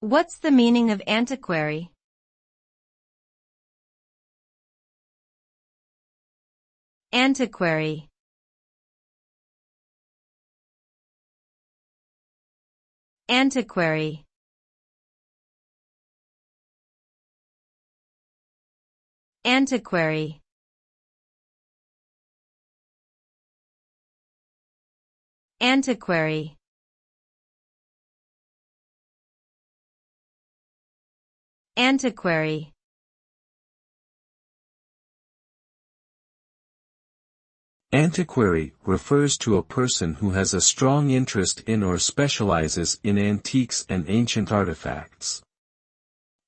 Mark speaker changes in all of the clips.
Speaker 1: What's the meaning of antiquary? Antiquary. Antiquary. Antiquary. Antiquary. Antiquary.
Speaker 2: Antiquary refers to a person who has a strong interest in or specializes in antiques and ancient artifacts.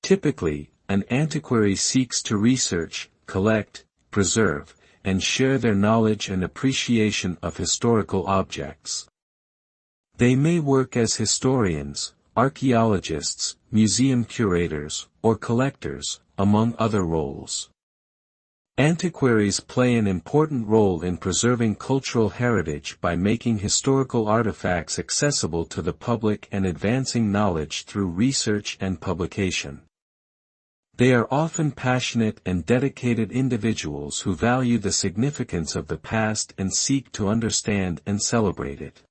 Speaker 2: Typically, an antiquary seeks to research, collect, preserve, and share their knowledge and appreciation of historical objects. They may work as historians, archaeologists, museum curators, or collectors, among other roles. Antiquaries play an important role in preserving cultural heritage by making historical artifacts accessible to the public and advancing knowledge through research and publication. They are often passionate and dedicated individuals who value the significance of the past and seek to understand and celebrate it.